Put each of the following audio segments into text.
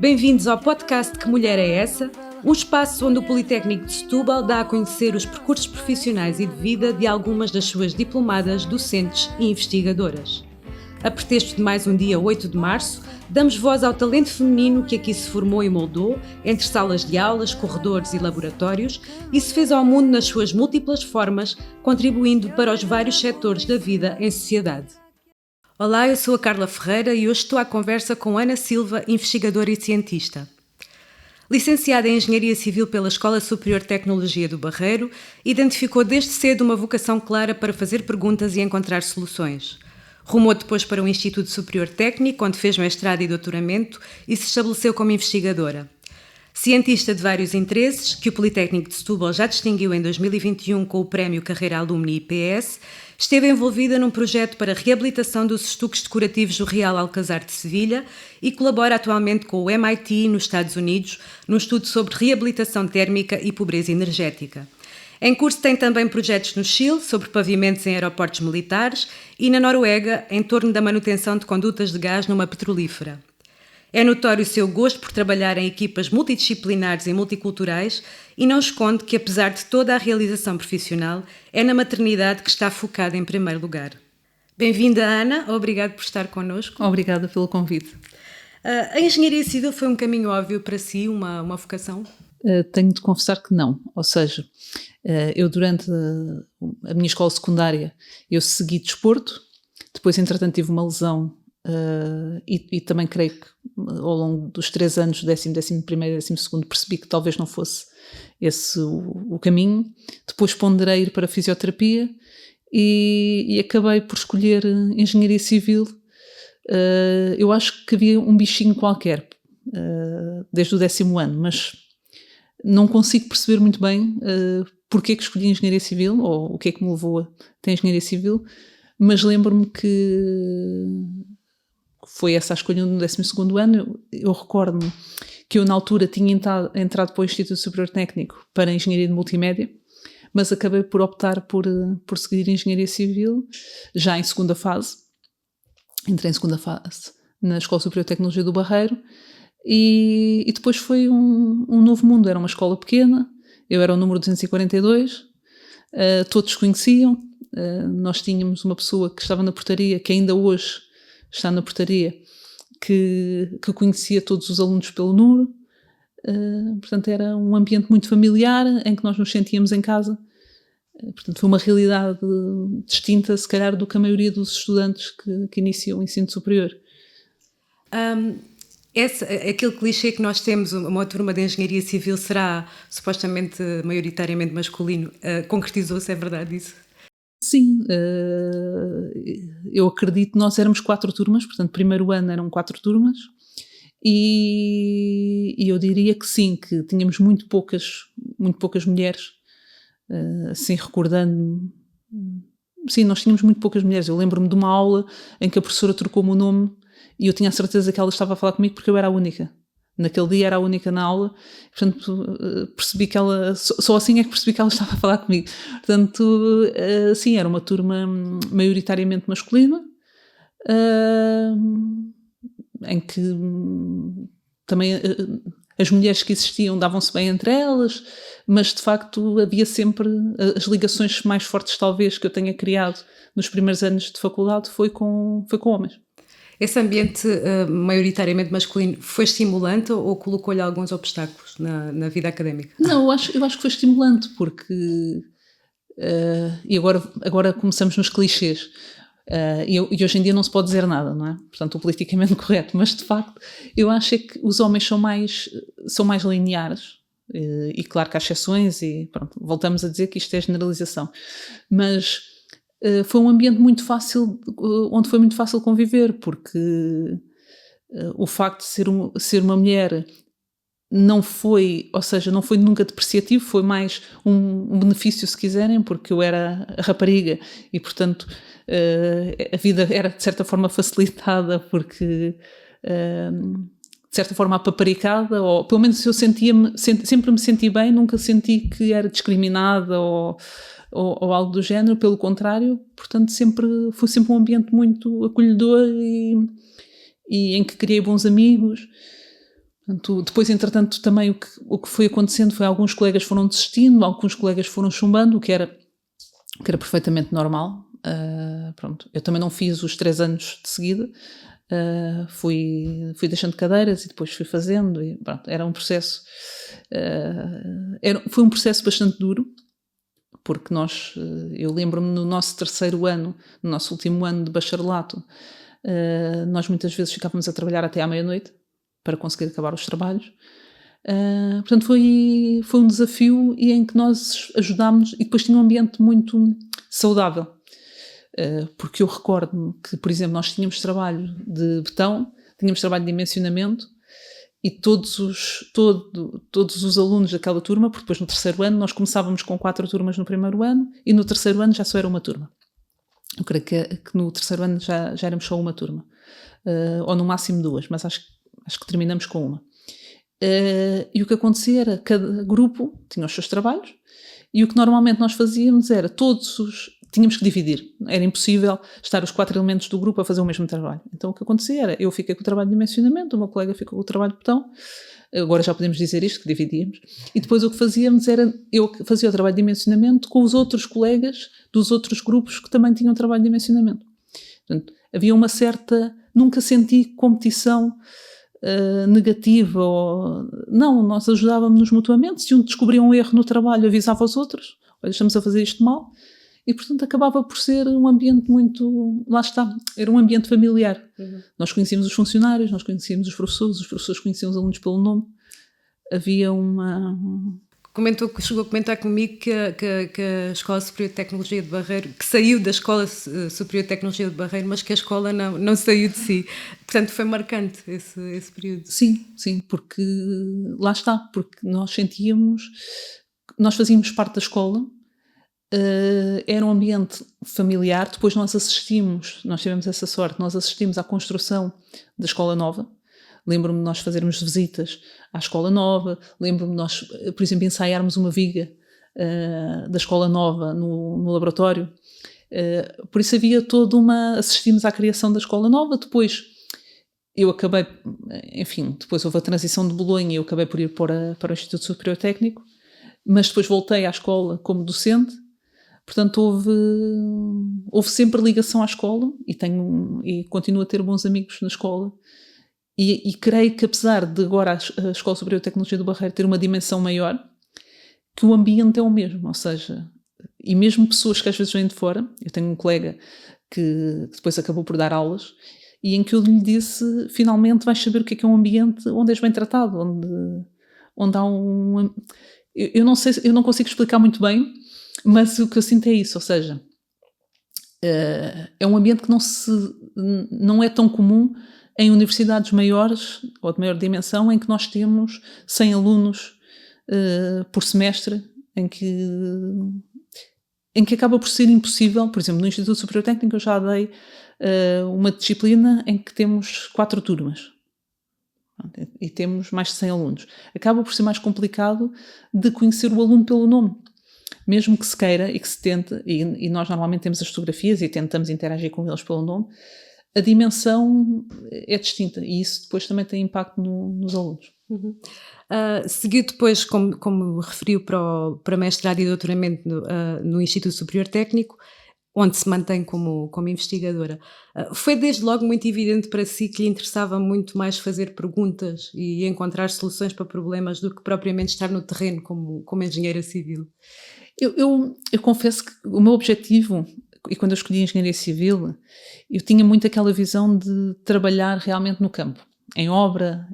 Bem-vindos ao podcast Que Mulher é Essa? Um espaço onde o Politécnico de Setúbal dá a conhecer os percursos profissionais e de vida de algumas das suas diplomadas, docentes e investigadoras. A pretexto de mais um dia 8 de março, damos voz ao talento feminino que aqui se formou e moldou, entre salas de aulas, corredores e laboratórios, e se fez ao mundo nas suas múltiplas formas, contribuindo para os vários setores da vida em sociedade. Olá, eu sou a Carla Ferreira e hoje estou à conversa com Ana Silva, investigadora e cientista. Licenciada em Engenharia Civil pela Escola Superior de Tecnologia do Barreiro, identificou desde cedo uma vocação clara para fazer perguntas e encontrar soluções. Rumou depois para o Instituto Superior Técnico, onde fez mestrado e doutoramento e se estabeleceu como investigadora. Cientista de vários interesses, que o Politécnico de Setúbal já distinguiu em 2021 com o Prémio Carreira Alumni IPS, esteve envolvida num projeto para a reabilitação dos estuques decorativos do Real Alcazar de Sevilha e colabora atualmente com o MIT, nos Estados Unidos, num estudo sobre reabilitação térmica e pobreza energética. Em curso tem também projetos no Chile, sobre pavimentos em aeroportos militares, e na Noruega, em torno da manutenção de condutas de gás numa petrolífera. É notório o seu gosto por trabalhar em equipas multidisciplinares e multiculturais e não esconde que, apesar de toda a realização profissional, é na maternidade que está focada em primeiro lugar. Bem-vinda, Ana. Obrigada por estar connosco. Obrigada pelo convite. A engenharia civil foi um caminho óbvio para si, uma vocação? Tenho de confessar que não. Ou seja, eu durante a minha escola secundária eu segui desporto, depois entretanto tive uma lesão e também creio que ao longo dos 3 anos, 10º, 11º, 12º, percebi que talvez não fosse esse o caminho. Depois ponderei ir para a fisioterapia e acabei por escolher engenharia civil. Eu acho que havia um bichinho qualquer desde o 10º ano, mas não consigo perceber muito bem porque é que escolhi engenharia civil ou o que é que me levou a ter engenharia civil, mas lembro-me que foi essa a escolha no 12º ano. Eu recordo-me que eu na altura tinha entrado para o Instituto Superior Técnico para Engenharia de Multimédia, mas acabei por optar por seguir Engenharia Civil já em segunda fase. Entrei em segunda fase na Escola Superior de Tecnologia do Barreiro e depois foi um novo mundo. Era uma escola pequena, eu era o número 242, todos conheciam, nós tínhamos uma pessoa que estava na portaria, que ainda hoje está na portaria, que conhecia todos os alunos pelo número. Portanto, era um ambiente muito familiar, em que nós nos sentíamos em casa. Portanto, foi uma realidade distinta, se calhar, do que a maioria dos estudantes que iniciam o ensino superior. Aquele clichê que nós temos, uma turma de engenharia civil será supostamente maioritariamente masculino, concretizou-se, é verdade isso? Sim, eu acredito que nós éramos 4 turmas, portanto, primeiro ano eram 4 turmas, e eu diria que sim, que tínhamos muito poucas mulheres, assim recordando, sim, nós tínhamos muito poucas mulheres. Eu lembro-me de uma aula em que a professora trocou-me o nome e eu tinha a certeza que ela estava a falar comigo porque eu era a única. Naquele dia era a única na aula, portanto percebi que ela, só assim é que percebi que ela estava a falar comigo. Portanto, sim, era uma turma maioritariamente masculina, em que também as mulheres que existiam davam-se bem entre elas, mas de facto havia sempre as ligações mais fortes talvez que eu tenha criado nos primeiros anos de faculdade foi com homens. Esse ambiente maioritariamente masculino foi estimulante ou colocou-lhe alguns obstáculos na vida académica? Não, eu acho que foi estimulante, porque e agora começamos nos clichês, e hoje em dia não se pode dizer nada, não é? Portanto, o politicamente correto, mas de facto eu acho que os homens são mais lineares, e claro que há exceções e pronto, voltamos a dizer que isto é generalização, mas foi um ambiente muito fácil, onde foi muito fácil conviver, porque o facto de ser uma mulher não foi nunca depreciativo, foi mais um benefício, se quiserem, porque eu era a rapariga e, portanto, a vida era de certa forma facilitada, porque de certa forma apaparicada, ou pelo menos eu sempre me senti bem, nunca senti que era discriminada ou algo do género, pelo contrário. Portanto foi sempre um ambiente muito acolhedor e em que criei bons amigos. Portanto, depois, entretanto, também o que foi acontecendo foi alguns colegas foram desistindo, alguns colegas foram chumbando, o que era perfeitamente normal. Pronto. Eu também não fiz os 3 anos de seguida, fui deixando cadeiras e depois fui fazendo, e pronto, era um processo, foi um processo bastante duro, porque eu lembro-me no nosso 3º ano, no nosso último ano de bacharelato, nós muitas vezes ficávamos a trabalhar até à meia-noite para conseguir acabar os trabalhos. Portanto, foi um desafio e em que nós ajudámos, e depois tinha um ambiente muito saudável, porque eu recordo-me que, por exemplo, nós tínhamos trabalho de betão, tínhamos trabalho de dimensionamento, e todos os alunos daquela turma, porque depois no 3º ano nós começávamos com 4 turmas no primeiro ano, e no 3º ano já só era uma turma. Eu creio que no 3º ano já éramos só uma turma, ou no máximo 2, mas acho que terminamos com uma. E o que acontecia era, cada grupo tinha os seus trabalhos, e o que normalmente nós fazíamos era, tínhamos que dividir, era impossível estar os 4 elementos do grupo a fazer o mesmo trabalho. Então o que acontecia era, eu fiquei com o trabalho de dimensionamento, o meu colega ficou com o trabalho de botão, agora já podemos dizer isto, que dividíamos, e depois o que fazíamos era, eu fazia o trabalho de dimensionamento com os outros colegas dos outros grupos que também tinham trabalho de dimensionamento. Portanto, havia uma certa, nunca senti competição negativa, não, nós ajudávamos-nos mutuamente. Se um descobria um erro no trabalho, avisava os outros, olha, estamos a fazer isto mal, e portanto acabava por ser um ambiente muito, lá está, era um ambiente familiar. Nós conhecíamos os funcionários, nós conhecíamos os professores conheciam os alunos pelo nome, havia uma... Chegou a comentar comigo que a Escola Superior de Tecnologia de Barreiro, que saiu da Escola Superior de Tecnologia de Barreiro, mas que a escola não saiu de si. Portanto, foi marcante esse período. Sim, porque lá está, porque nós fazíamos parte da escola, era um ambiente familiar. Depois nós tivemos essa sorte, nós assistimos à construção da escola nova. Lembro-me de nós fazermos visitas à escola nova, lembro-me de nós, por exemplo, ensaiarmos uma viga da escola nova no laboratório. Por isso havia assistimos à criação da escola nova. Depois eu acabei, enfim, depois houve a transição de Bolonha e eu acabei por ir para o Instituto Superior Técnico, mas depois voltei à escola como docente. Portanto, houve sempre ligação à escola e continuo a ter bons amigos na escola. E creio que, apesar de agora a Escola Superior de Tecnologia do Barreiro ter uma dimensão maior, que o ambiente é o mesmo, ou seja, e mesmo pessoas que às vezes vêm de fora. Eu tenho um colega que depois acabou por dar aulas, e em que eu lhe disse, finalmente vais saber o que é um ambiente onde és bem tratado, onde há um... Eu não sei, eu não consigo explicar muito bem, mas o que eu sinto é isso, ou seja, é um ambiente que não é tão comum em universidades maiores ou de maior dimensão, em que nós temos 100 alunos por semestre, em que acaba por ser impossível. Por exemplo, no Instituto Superior Técnico eu já dei uma disciplina em que temos 4 turmas e temos mais de 100 alunos. Acaba por ser mais complicado de conhecer o aluno pelo nome, mesmo que se queira e que se tente, e nós normalmente temos as fotografias e tentamos interagir com eles pelo nome. A dimensão é distinta e isso depois também tem impacto nos alunos. Seguiu depois, como referiu, para mestrado e doutoramento no Instituto Superior Técnico, onde se mantém como investigadora. Foi desde logo muito evidente para si que lhe interessava muito mais fazer perguntas e encontrar soluções para problemas do que propriamente estar no terreno como engenheira civil? Eu confesso que o meu objetivo, e quando eu escolhi Engenharia Civil, eu tinha muito aquela visão de trabalhar realmente no campo, em obra,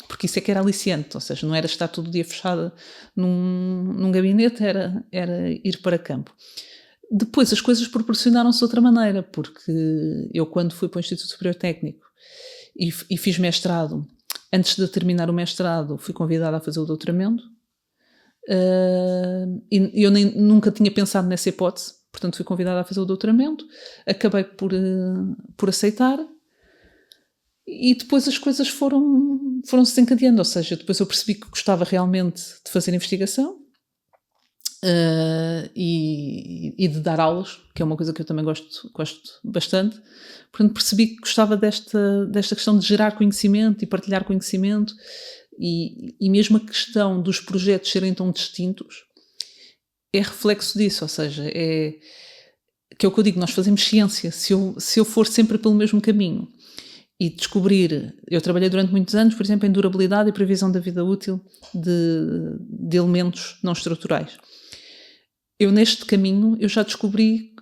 porque isso é que era aliciante, ou seja, não era estar todo o dia fechada num gabinete, era ir para campo. Depois as coisas proporcionaram-se de outra maneira, porque eu, quando fui para o Instituto Superior Técnico e fiz mestrado, antes de terminar o mestrado fui convidada a fazer o doutoramento, e eu nunca tinha pensado nessa hipótese. Portanto, fui convidada a fazer o doutoramento, acabei por aceitar, e depois as coisas foram-se desencadeando. Ou seja, depois eu percebi que gostava realmente de fazer investigação, e de dar aulas, que é uma coisa que eu também gosto bastante. Portanto, percebi que gostava desta questão de gerar conhecimento e partilhar conhecimento, e mesmo a questão dos projetos serem tão distintos é reflexo disso, ou seja, que é o que eu digo, nós fazemos ciência. Se eu for sempre pelo mesmo caminho e descobrir... Eu trabalhei durante muitos anos, por exemplo, em durabilidade e previsão da vida útil de elementos não estruturais. Eu, neste caminho, eu já descobri...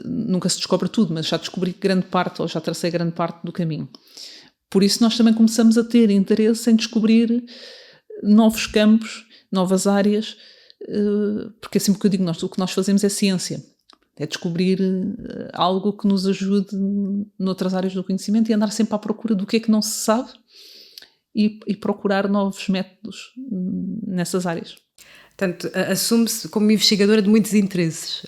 Nunca se descobre tudo, mas já descobri grande parte, ou já tracei grande parte do caminho. Por isso nós também começamos a ter interesse em descobrir novos campos, novas áreas, porque é sempre que eu digo, o que nós fazemos é ciência. É descobrir algo que nos ajude noutras áreas do conhecimento e andar sempre à procura do que é que não se sabe e procurar novos métodos nessas áreas. Portanto, assume-se como investigadora de muitos interesses.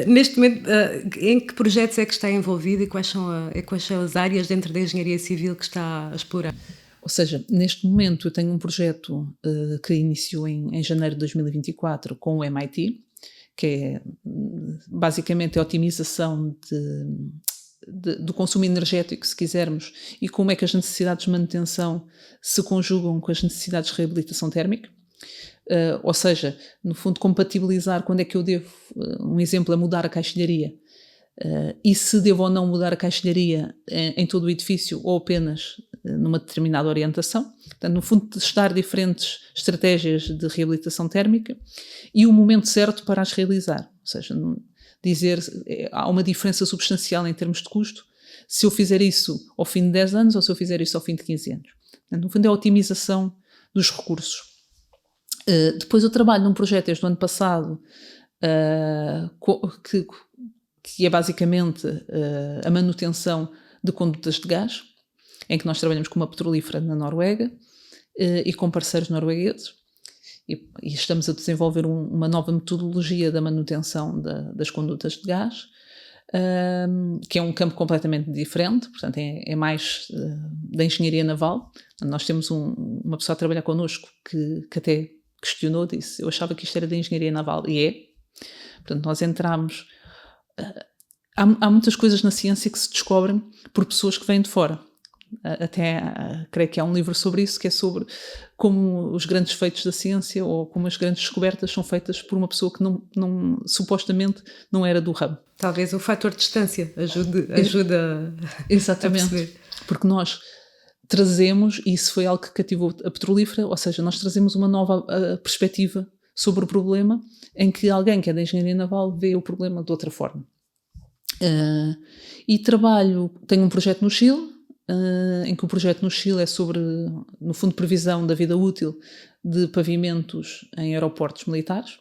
Neste momento, em que projetos é que está envolvida e quais são as áreas dentro da engenharia civil que está a explorar? Ou seja, neste momento eu tenho um projeto que iniciou em janeiro de 2024 com o MIT, que é basicamente a otimização do consumo energético, se quisermos, e como é que as necessidades de manutenção se conjugam com as necessidades de reabilitação térmica. Ou seja, no fundo, compatibilizar quando é que eu devo, um exemplo é mudar a caixilharia, e se devo ou não mudar a caixilharia em todo o edifício ou apenas numa determinada orientação. Portanto, no fundo, testar diferentes estratégias de reabilitação térmica e o momento certo para as realizar. Ou seja, dizer há uma diferença substancial em termos de custo se eu fizer isso ao fim de 10 anos ou se eu fizer isso ao fim de 15 anos. Portanto, no fundo, é a otimização dos recursos. Depois eu trabalho num projeto desde o ano passado que é basicamente a manutenção de condutas de gás, em que nós trabalhamos com uma petrolífera na Noruega e com parceiros noruegueses, e estamos a desenvolver uma nova metodologia da manutenção das condutas de gás, que é um campo completamente diferente, portanto é mais da engenharia naval. Nós temos uma pessoa a trabalhar connosco que até questionou, disse, eu achava que isto era da engenharia naval, e é. Portanto, nós entramos... Há muitas coisas na ciência que se descobrem por pessoas que vêm de fora. Até creio que há um livro sobre isso, que é sobre como os grandes feitos da ciência ou como as grandes descobertas são feitas por uma pessoa que supostamente não era do ramo. Talvez o fator de distância ajuda exatamente, a perceber. Porque nós trazemos, e isso foi algo que cativou a petrolífera, ou seja, nós trazemos uma nova perspectiva sobre o problema, em que alguém que é da engenharia naval vê o problema de outra forma. E tenho um projeto no Chile, em que o projeto no Chile é sobre, no fundo, previsão da vida útil de pavimentos em aeroportos militares,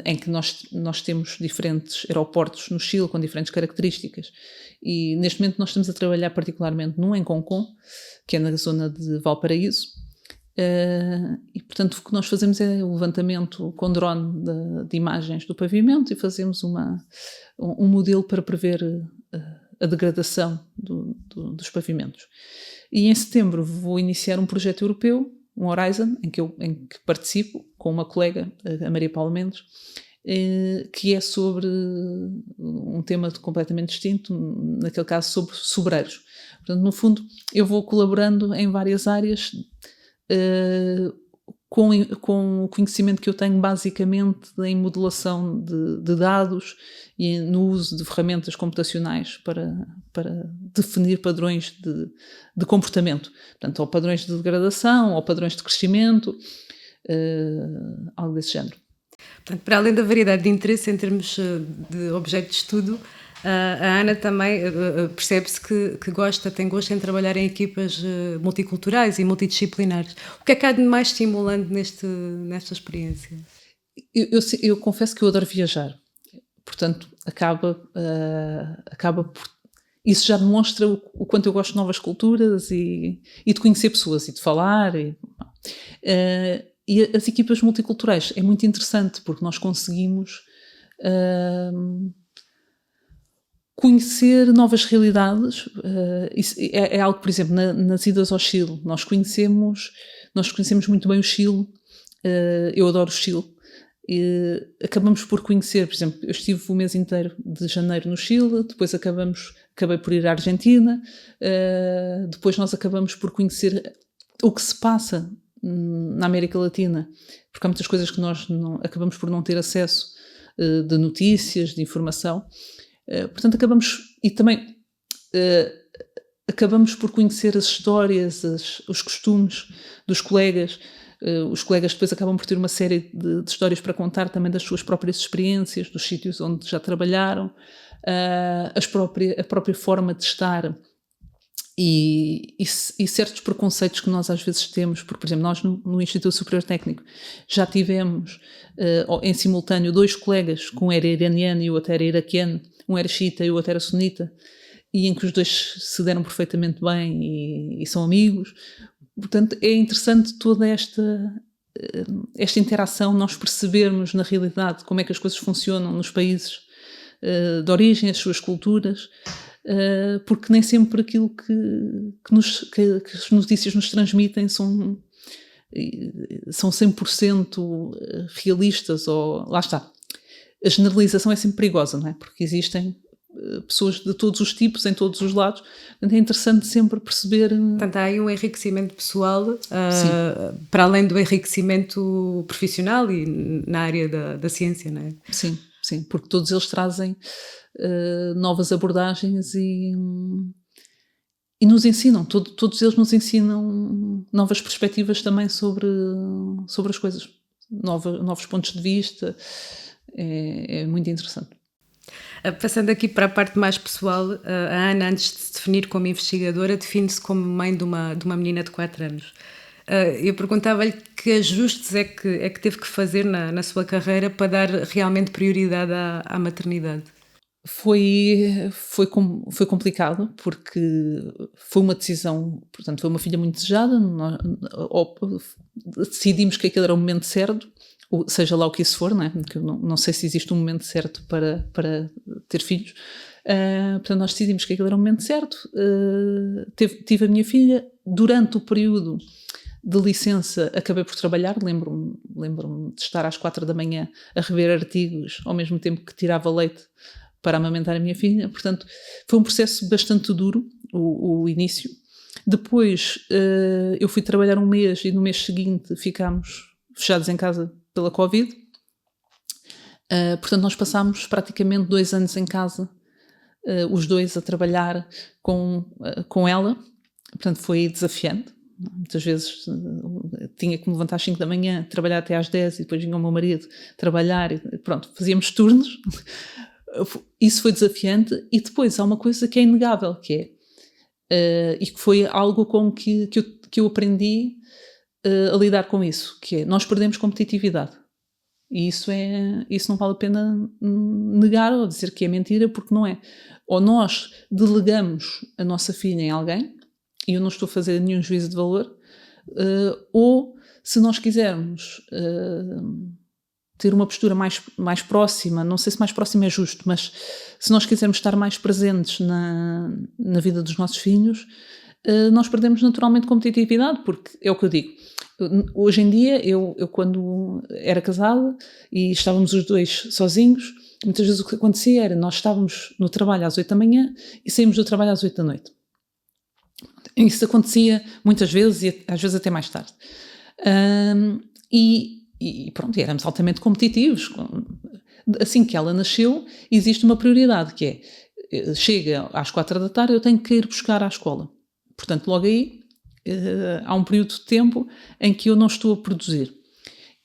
em que nós temos diferentes aeroportos no Chile com diferentes características, e neste momento nós estamos a trabalhar particularmente num em Concón, que é na zona de Valparaíso, e portanto o que nós fazemos é o levantamento com drone de imagens do pavimento e fazemos um modelo para prever a degradação dos pavimentos. E em setembro vou iniciar um projeto europeu, um Horizon, em que participo com uma colega, a Maria Paula Mendes, que é sobre um tema completamente distinto, naquele caso sobre sobreiros. Portanto, no fundo, eu vou colaborando em várias áreas com o conhecimento que eu tenho basicamente em modelação de dados e no uso de ferramentas computacionais para definir padrões de comportamento. Portanto, ou padrões de degradação, ou padrões de crescimento, algo desse género. Portanto, para além da variedade de interesse em termos de objeto de estudo, a Ana também percebe-se que tem gosto em trabalhar em equipas multiculturais e multidisciplinares. O que é que há de mais estimulante nesta experiência? Eu confesso que eu adoro viajar. Portanto, acaba por... Isso já demonstra o quanto eu gosto de novas culturas e de conhecer pessoas e de falar. E as equipas multiculturais é muito interessante porque nós conseguimos conhecer novas realidades. Isso é algo, por exemplo, nas idas ao Chile, nós conhecemos muito bem o Chile eu adoro o Chile. Acabamos por conhecer, por exemplo, eu estive o mês inteiro de janeiro no Chile, depois acabei por ir à Argentina, depois nós acabamos por conhecer o que se passa na América Latina, porque há muitas coisas que nós acabamos por não ter acesso, de notícias, de informação. Portanto, acabamos por conhecer as histórias, os costumes dos colegas. Os colegas depois acabam por ter uma série de histórias para contar também das suas próprias experiências, dos sítios onde já trabalharam, a própria forma de estar e certos preconceitos que nós às vezes temos, porque, por exemplo, nós no Instituto Superior Técnico já tivemos em simultâneo 2 colegas, que um era iraniano e o outro era iraquiano, um era xiita e o outro era sunita, e em que os dois se deram perfeitamente bem e são amigos. Portanto, é interessante toda esta interação, nós percebermos na realidade como é que as coisas funcionam nos países de origem, as suas culturas, porque nem sempre aquilo que as notícias nos transmitem são 100% realistas, ou lá está. A generalização é sempre perigosa, não é? Porque existem pessoas de todos os tipos, em todos os lados. Portanto, é interessante sempre perceber... Portanto, há aí um enriquecimento pessoal, para além do enriquecimento profissional e na área da ciência, não é? Sim, sim, porque todos eles trazem novas abordagens e nos ensinam, todos eles nos ensinam novas perspectivas também sobre as coisas, novos pontos de vista. É muito interessante. Passando aqui para a parte mais pessoal, a Ana, antes de se definir como investigadora, define-se como mãe de uma menina de 4 anos. Eu perguntava-lhe que ajustes é que teve que fazer na sua carreira para dar realmente prioridade à maternidade. Foi complicado, porque foi uma decisão, portanto, foi uma filha muito desejada, decidimos que aquele era o momento certo, seja lá o que isso for, não é? Porque eu não sei se existe um momento certo para ter filhos. Portanto, nós decidimos que aquele era o momento certo. Tive a minha filha. Durante o período de licença acabei por trabalhar. Lembro-me de estar às 4 da manhã a rever artigos, ao mesmo tempo que tirava leite para amamentar a minha filha. Portanto, foi um processo bastante duro, o início. Depois eu fui trabalhar um mês e no mês seguinte ficámos fechados em casa pela Covid. Portanto, nós passámos praticamente 2 anos em casa, os dois a trabalhar com ela. Portanto, foi desafiante. Muitas vezes tinha que me levantar às 5 da manhã, trabalhar até às 10 e depois vinha o meu marido trabalhar e pronto, fazíamos turnos. Isso foi desafiante. E depois há uma coisa que é inegável, que é, e que foi algo com que eu aprendi a lidar com isso, que é, nós perdemos competitividade. E isso não vale a pena negar ou dizer que é mentira, porque não é. Ou nós delegamos a nossa filha em alguém, e eu não estou a fazer nenhum juízo de valor, ou se nós quisermos ter uma postura mais próxima, não sei se mais próxima é justo, mas se nós quisermos estar mais presentes na vida dos nossos filhos, nós perdemos naturalmente competitividade, porque é o que eu digo. Hoje em dia, eu quando era casada e estávamos os dois sozinhos, muitas vezes o que acontecia era, nós estávamos no trabalho às 8 da manhã e saímos do trabalho às 8 da noite. Isso acontecia muitas vezes e às vezes até mais tarde. E pronto, éramos altamente competitivos. Assim que ela nasceu, existe uma prioridade, que é, chega às 4 da tarde, eu tenho que ir buscar à escola. Portanto, logo aí, há um período de tempo em que eu não estou a produzir.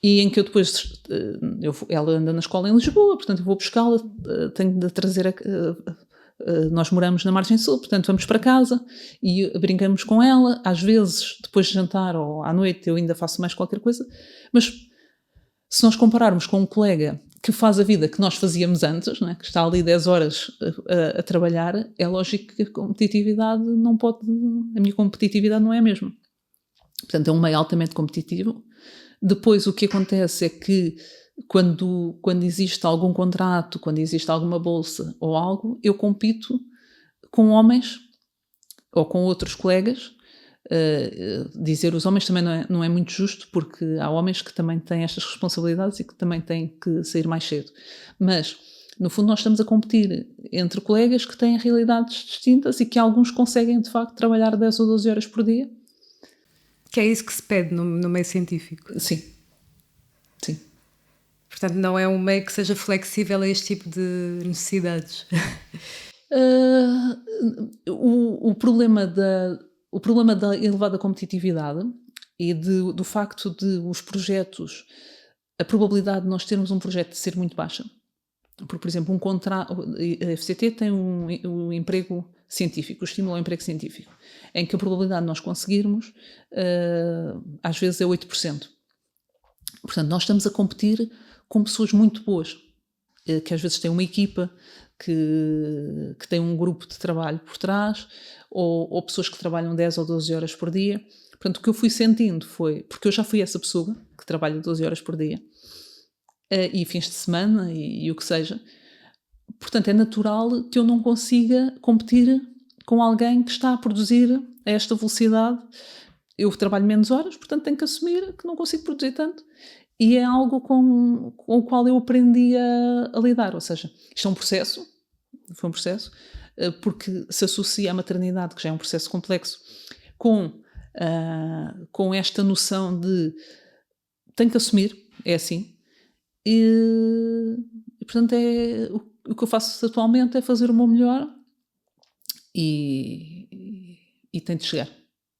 E em que eu depois, ela anda na escola em Lisboa, portanto eu vou buscá-la, tenho de trazer nós moramos na Margem Sul, portanto vamos para casa e brincamos com ela. Às vezes, depois de jantar ou à noite, eu ainda faço mais qualquer coisa. Mas se nós compararmos com um colega que faz a vida que nós fazíamos antes, né, que está ali 10 horas a trabalhar, é lógico que a competitividade não pode... A minha competitividade não é a mesma. Portanto, é um meio altamente competitivo. Depois, o que acontece é que quando existe algum contrato, quando existe alguma bolsa ou algo, eu compito com homens ou com outros colegas Dizer os homens também não é muito justo, porque há homens que também têm estas responsabilidades e que também têm que sair mais cedo. Mas, no fundo, nós estamos a competir entre colegas que têm realidades distintas e que alguns conseguem, de facto, trabalhar 10 ou 12 horas por dia. Que é isso que se pede no meio científico. Sim. Sim. Portanto, não é um meio que seja flexível a este tipo de necessidades. O problema da elevada competitividade e do facto de os projetos, a probabilidade de nós termos um projeto ser muito baixa. Porque, por exemplo, a FCT tem um emprego científico, o estímulo ao emprego científico, em que a probabilidade de nós conseguirmos, às vezes, é 8%. Portanto, nós estamos a competir com pessoas muito boas, que às vezes têm uma equipa, que tem um grupo de trabalho por trás, ou pessoas que trabalham 10 ou 12 horas por dia. Portanto, o que eu fui sentindo foi, porque eu já fui essa pessoa que trabalha 12 horas por dia, e fins de semana, e o que seja. Portanto, é natural que eu não consiga competir com alguém que está a produzir a esta velocidade. Eu trabalho menos horas, portanto tenho que assumir que não consigo produzir tanto. E é algo com o qual eu aprendi a lidar. Ou seja, isto é um processo, foi um processo, porque se associa à maternidade, que já é um processo complexo, com esta noção de tenho que assumir, é assim. E portanto, o que eu faço atualmente é fazer o meu melhor e tento chegar.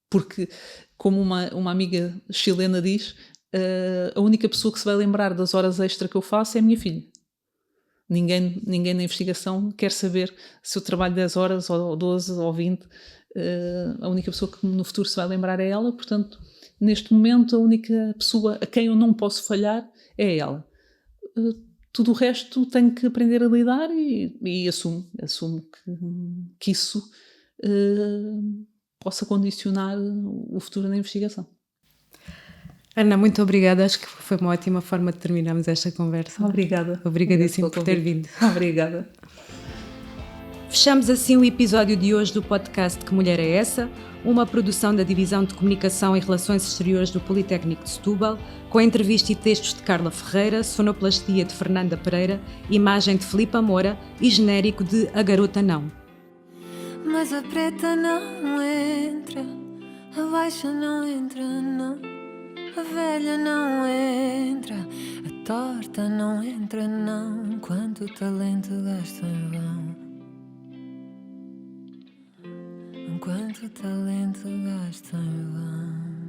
Porque, como uma amiga chilena diz, a única pessoa que se vai lembrar das horas extra que eu faço é a minha filha. Ninguém na investigação quer saber se eu trabalho 10 horas ou 12 ou 20. A única pessoa que no futuro se vai lembrar é ela. Portanto, neste momento, a única pessoa a quem eu não posso falhar é ela. Tudo o resto tenho que aprender a lidar e assumo que isso possa condicionar o futuro da investigação. Ana, muito obrigada. Acho que foi uma ótima forma de terminarmos esta conversa. Obrigada. Obrigadíssimo por ter vindo. Obrigada. Fechamos assim o episódio de hoje do podcast Que Mulher é Essa? Uma produção da Divisão de Comunicação e Relações Exteriores do Politécnico de Setúbal, com entrevista e textos de Carla Ferreira, sonoplastia de Fernanda Pereira, imagem de Filipe Moura e genérico de A Garota Não. Mas a preta não entra, a baixa não entra, não. A velha não entra, a torta não entra, não. Quanto talento gasto em vão. Quanto talento gasto em vão.